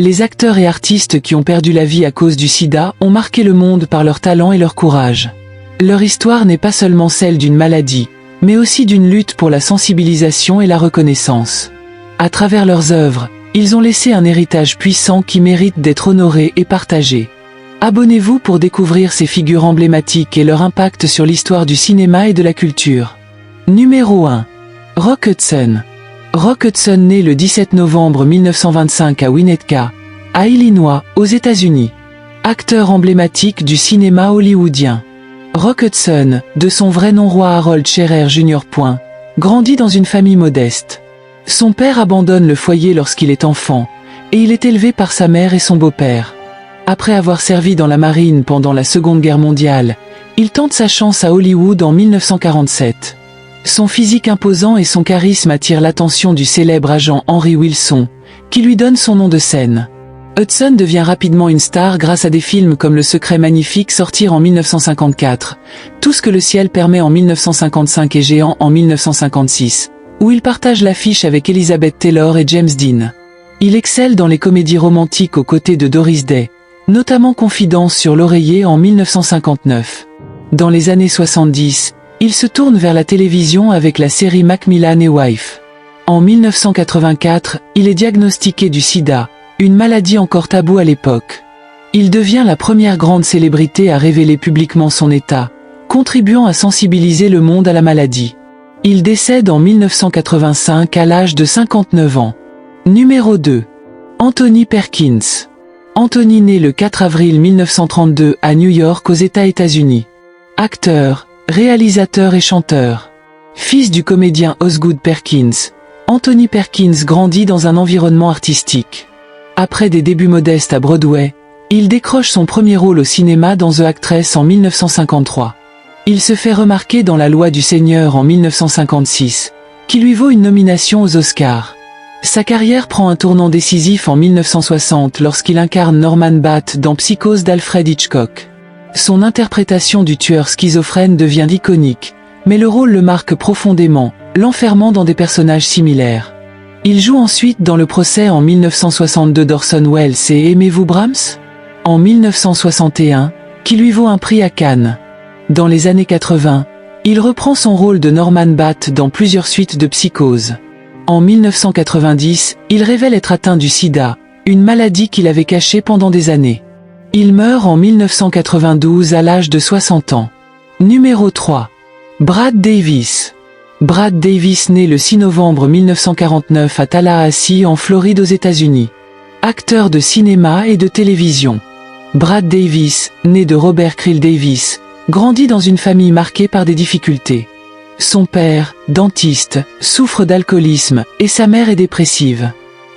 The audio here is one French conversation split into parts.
Les acteurs et artistes qui ont perdu la vie à cause du sida ont marqué le monde par leur talent et leur courage. Leur histoire n'est pas seulement celle d'une maladie, mais aussi d'une lutte pour la sensibilisation et la reconnaissance. À travers leurs œuvres, ils ont laissé un héritage puissant qui mérite d'être honoré et partagé. Abonnez-vous pour découvrir ces figures emblématiques et leur impact sur l'histoire du cinéma et de la culture. Numéro 1. Rock Hudson. Rock Hudson naît le 17 novembre 1925 à Winnetka, à Illinois, aux États-Unis. Acteur emblématique du cinéma hollywoodien. Rock Hudson, de son vrai nom Roy Harold Scherer Jr. Grandit dans une famille modeste. Son père abandonne le foyer lorsqu'il est enfant, et il est élevé par sa mère et son beau-père. Après avoir servi dans la marine pendant la Seconde Guerre mondiale, il tente sa chance à Hollywood en 1947. Son physique imposant et son charisme attirent l'attention du célèbre agent Henry Wilson, qui lui donne son nom de scène. Hudson devient rapidement une star grâce à des films comme Le Secret Magnifique sortir en 1954, Tout ce que le ciel permet en 1955 et Géant en 1956, où il partage l'affiche avec Elizabeth Taylor et James Dean. Il excelle dans les comédies romantiques aux côtés de Doris Day, notamment Confidence sur l'oreiller en 1959. Dans les années 70, il se tourne vers la télévision avec la série Macmillan et Wife. En 1984, il est diagnostiqué du sida, une maladie encore taboue à l'époque. Il devient la première grande célébrité à révéler publiquement son état, contribuant à sensibiliser le monde à la maladie. Il décède en 1985 à l'âge de 59 ans. Numéro 2. Anthony Perkins. Anthony naît le 4 avril 1932 à New York aux États-Unis. Acteur, réalisateur et chanteur. Fils du comédien Osgood Perkins, Anthony Perkins grandit dans un environnement artistique. Après des débuts modestes à Broadway, il décroche son premier rôle au cinéma dans The Actress en 1953. Il se fait remarquer dans La Loi du Seigneur en 1956, qui lui vaut une nomination aux Oscars. Sa carrière prend un tournant décisif en 1960 lorsqu'il incarne Norman Bates dans Psychose d'Alfred Hitchcock. Son interprétation du tueur schizophrène devient iconique, mais le rôle le marque profondément, l'enfermant dans des personnages similaires. Il joue ensuite dans Le Procès en 1962 d'Orson Welles et Aimez-vous Brahms en 1961, qui lui vaut un prix à Cannes. Dans les années 80, il reprend son rôle de Norman Bates dans plusieurs suites de Psychose. En 1990, il révèle être atteint du sida, une maladie qu'il avait cachée pendant des années. Il meurt en 1992 à l'âge de 60 ans. Numéro 3. Brad Davis. Brad Davis naît le 6 novembre 1949 à Tallahassee en Floride aux États-Unis. Acteur de cinéma et de télévision. Brad Davis, né de Robert Creel Davis, grandit dans une famille marquée par des difficultés. Son père, dentiste, souffre d'alcoolisme et sa mère est dépressive.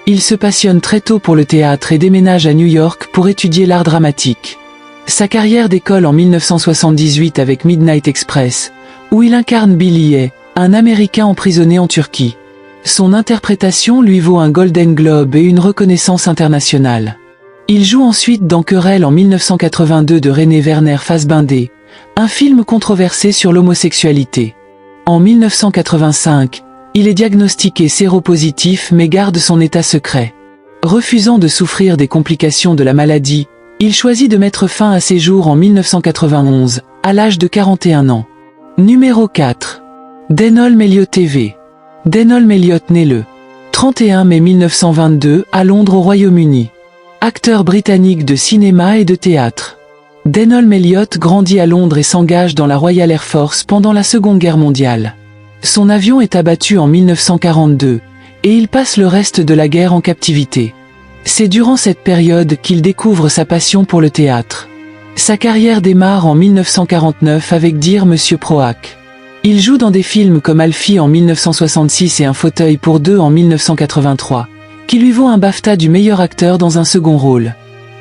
Il se passionne très tôt pour le théâtre et déménage à New York pour étudier l'art dramatique. Sa carrière décolle en 1978 avec Midnight Express, où il incarne Billy Hay, un Américain emprisonné en Turquie. Son interprétation lui vaut un Golden Globe et une reconnaissance internationale. Il joue ensuite dans Querelle en 1982 de René Werner Fassbinder, un film controversé sur l'homosexualité. En 1985, il est diagnostiqué séropositif mais garde son état secret. Refusant de souffrir des complications de la maladie, il choisit de mettre fin à ses jours en 1991, à l'âge de 41 ans. Numéro 4. Denholm Elliott TV. Denholm Elliott naît le 31 mai 1922 à Londres au Royaume-Uni. Acteur britannique de cinéma et de théâtre. Denholm Elliott grandit à Londres et s'engage dans la Royal Air Force pendant la Seconde Guerre mondiale. Son avion est abattu en 1942, et il passe le reste de la guerre en captivité. C'est durant cette période qu'il découvre sa passion pour le théâtre. Sa carrière démarre en 1949 avec Dire Monsieur Proac. Il joue dans des films comme Alfie en 1966 et Un fauteuil pour deux en 1983, qui lui vaut un BAFTA du meilleur acteur dans un second rôle.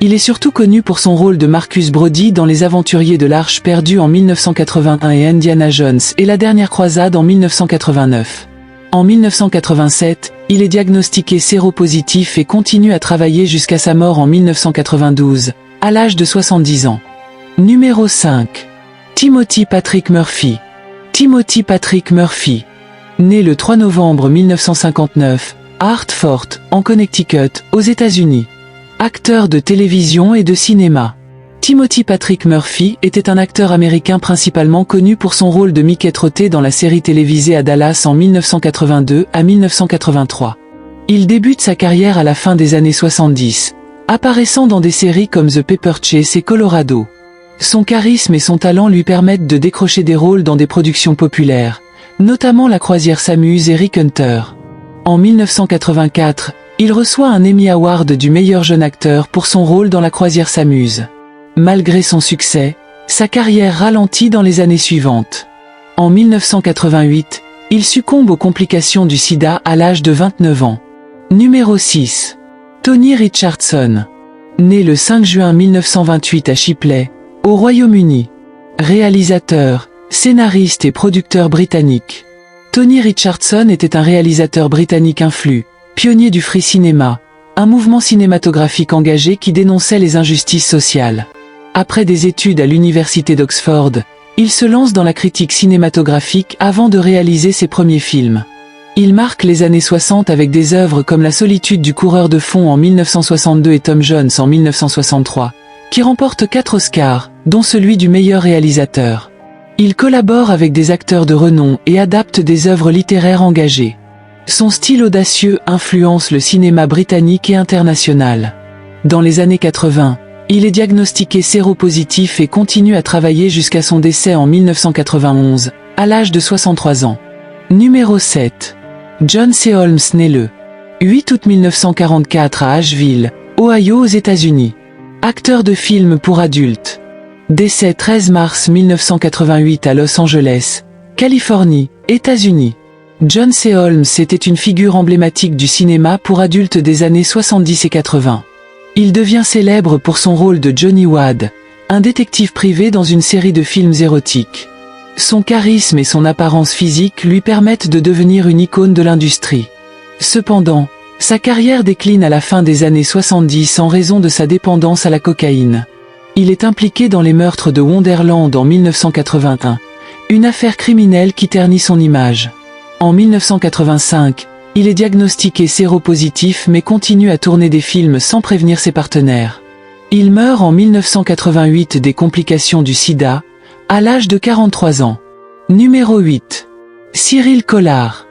Il est surtout connu pour son rôle de Marcus Brody dans Les Aventuriers de l'Arche perdue en 1981 et Indiana Jones et La Dernière Croisade en 1989. En 1987, il est diagnostiqué séropositif et continue à travailler jusqu'à sa mort en 1992, à l'âge de 70 ans. Numéro 5. Timothy Patrick Murphy. Timothy Patrick Murphy. Né le 3 novembre 1959, à Hartford, en Connecticut, aux États-Unis. Acteur de télévision et de cinéma. Timothy Patrick Murphy était un acteur américain principalement connu pour son rôle de Mickey Trotté dans la série télévisée à Dallas en 1982 à 1983. Il débute sa carrière à la fin des années 70, apparaissant dans des séries comme The Paper Chase et Colorado. Son charisme et son talent lui permettent de décrocher des rôles dans des productions populaires, notamment La Croisière s'amuse et Rick Hunter. En 1984, il reçoit un Emmy Award du meilleur jeune acteur pour son rôle dans La Croisière s'amuse. Malgré son succès, sa carrière ralentit dans les années suivantes. En 1988, il succombe aux complications du sida à l'âge de 29 ans. Numéro 6. Tony Richardson. Né le 5 juin 1928 à Shipley, au Royaume-Uni. Réalisateur, scénariste et producteur britannique. Tony Richardson était un réalisateur britannique influent, pionnier du free cinéma, un mouvement cinématographique engagé qui dénonçait les injustices sociales. Après des études à l'université d'Oxford, il se lance dans la critique cinématographique avant de réaliser ses premiers films. Il marque les années 60 avec des œuvres comme La solitude du coureur de fond en 1962 et Tom Jones en 1963, qui remportent 4 Oscars, dont celui du meilleur réalisateur. Il collabore avec des acteurs de renom et adapte des œuvres littéraires engagées. Son style audacieux influence le cinéma britannique et international. Dans les années 80, il est diagnostiqué séropositif et continue à travailler jusqu'à son décès en 1991, à l'âge de 63 ans. Numéro 7. John C. Holmes naît le 8 août 1944 à Asheville, Ohio aux États-Unis. Acteur de films pour adultes. Décès 13 mars 1988 à Los Angeles, Californie, États-Unis. John C. Holmes était une figure emblématique du cinéma pour adultes des années 70 et 80. Il devient célèbre pour son rôle de Johnny Wad, un détective privé dans une série de films érotiques. Son charisme et son apparence physique lui permettent de devenir une icône de l'industrie. Cependant, sa carrière décline à la fin des années 70 en raison de sa dépendance à la cocaïne. Il est impliqué dans les meurtres de Wonderland en 1981, une affaire criminelle qui ternit son image. En 1985, il est diagnostiqué séropositif mais continue à tourner des films sans prévenir ses partenaires. Il meurt en 1988 des complications du sida, à l'âge de 43 ans. Numéro 8. Cyril Collard.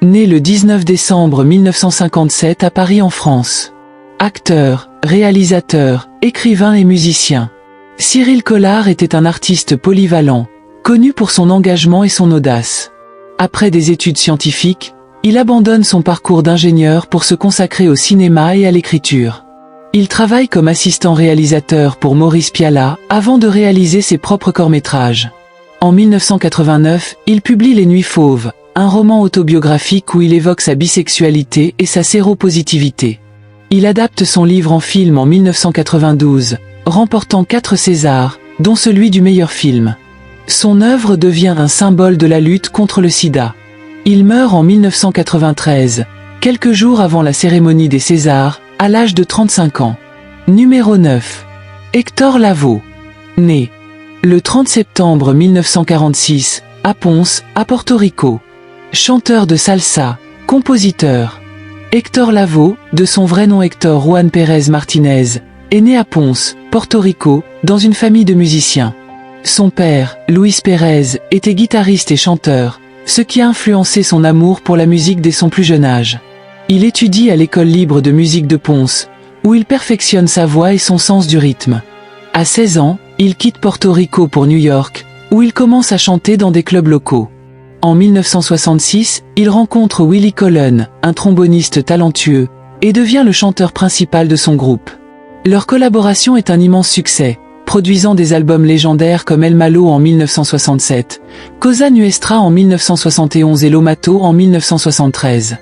Né le 19 décembre 1957 à Paris en France. Acteur, réalisateur, écrivain et musicien. Cyril Collard était un artiste polyvalent, connu pour son engagement et son audace. Après des études scientifiques, il abandonne son parcours d'ingénieur pour se consacrer au cinéma et à l'écriture. Il travaille comme assistant réalisateur pour Maurice Pialat avant de réaliser ses propres courts-métrages. En 1989, il publie Les Nuits Fauves, un roman autobiographique où il évoque sa bisexualité et sa séropositivité. Il adapte son livre en film en 1992, remportant 4 Césars, dont celui du meilleur film. Son œuvre devient un symbole de la lutte contre le sida. Il meurt en 1993, quelques jours avant la cérémonie des Césars, à l'âge de 35 ans. Numéro 9. Hector Lavoe. Né le 30 septembre 1946, à Ponce, à Porto Rico. Chanteur de salsa, compositeur. Hector Lavoe, de son vrai nom Hector Juan Pérez Martinez, est né à Ponce, Porto Rico, dans une famille de musiciens. Son père, Luis Pérez, était guitariste et chanteur, ce qui a influencé son amour pour la musique dès son plus jeune âge. Il étudie à l'école libre de musique de Ponce, où il perfectionne sa voix et son sens du rythme. À 16 ans, il quitte Porto Rico pour New York, où il commence à chanter dans des clubs locaux. En 1966, il rencontre Willie Colon, un tromboniste talentueux, et devient le chanteur principal de son groupe. Leur collaboration est un immense succès, produisant des albums légendaires comme El Malo en 1967, Cosa Nuestra en 1971 et Lomato en 1973.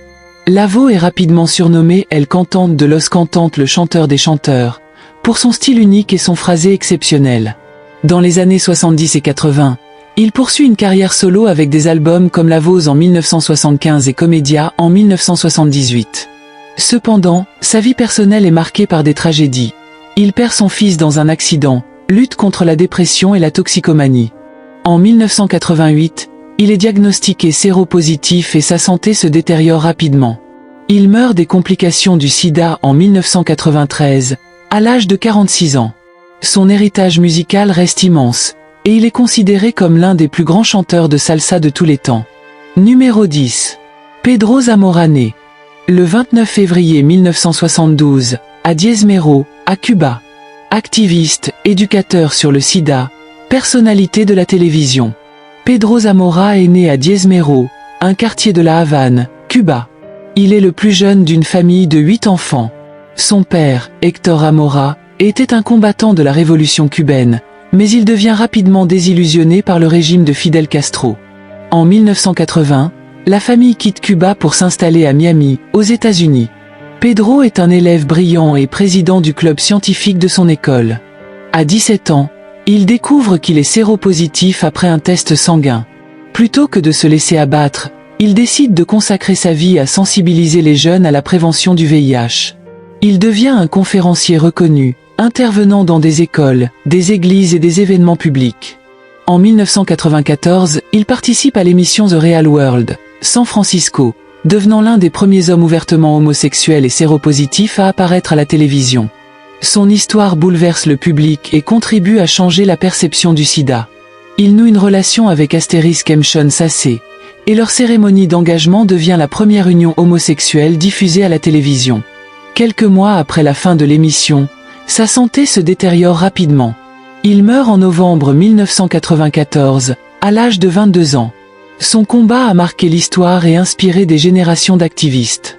Lavoe est rapidement surnommé El Cantante de Los Cantantes, le chanteur des chanteurs, pour son style unique et son phrasé exceptionnel. Dans les années 70 et 80, il poursuit une carrière solo avec des albums comme La Vose en 1975 et Comédia en 1978. Cependant, sa vie personnelle est marquée par des tragédies. Il perd son fils dans un accident, lutte contre la dépression et la toxicomanie. En 1988, il est diagnostiqué séropositif et sa santé se détériore rapidement. Il meurt des complications du sida en 1993, à l'âge de 46 ans. Son héritage musical reste immense, et il est considéré comme l'un des plus grands chanteurs de salsa de tous les temps. Numéro 10. Pedro Zamora né le 29 février 1972, à Diezmero, à Cuba. Activiste, éducateur sur le sida, personnalité de la télévision. Pedro Zamora est né à Diezmero, un quartier de la Havane, Cuba. Il est le plus jeune d'une famille de 8 enfants. Son père, Héctor Zamora, était un combattant de la révolution cubaine, mais il devient rapidement désillusionné par le régime de Fidel Castro. En 1980, la famille quitte Cuba pour s'installer à Miami, aux États-Unis. Pedro est un élève brillant et président du club scientifique de son école. À 17 ans, il découvre qu'il est séropositif après un test sanguin. Plutôt que de se laisser abattre, il décide de consacrer sa vie à sensibiliser les jeunes à la prévention du VIH. Il devient un conférencier reconnu, intervenant dans des écoles, des églises et des événements publics. En 1994, il participe à l'émission The Real World, San Francisco, devenant l'un des premiers hommes ouvertement homosexuels et séropositifs à apparaître à la télévision. Son histoire bouleverse le public et contribue à changer la perception du sida. Il noue une relation avec Asterisk Kemshon Sase, et leur cérémonie d'engagement devient la première union homosexuelle diffusée à la télévision. Quelques mois après la fin de l'émission, sa santé se détériore rapidement. Il meurt en novembre 1994, à l'âge de 22 ans. Son combat a marqué l'histoire et inspiré des générations d'activistes.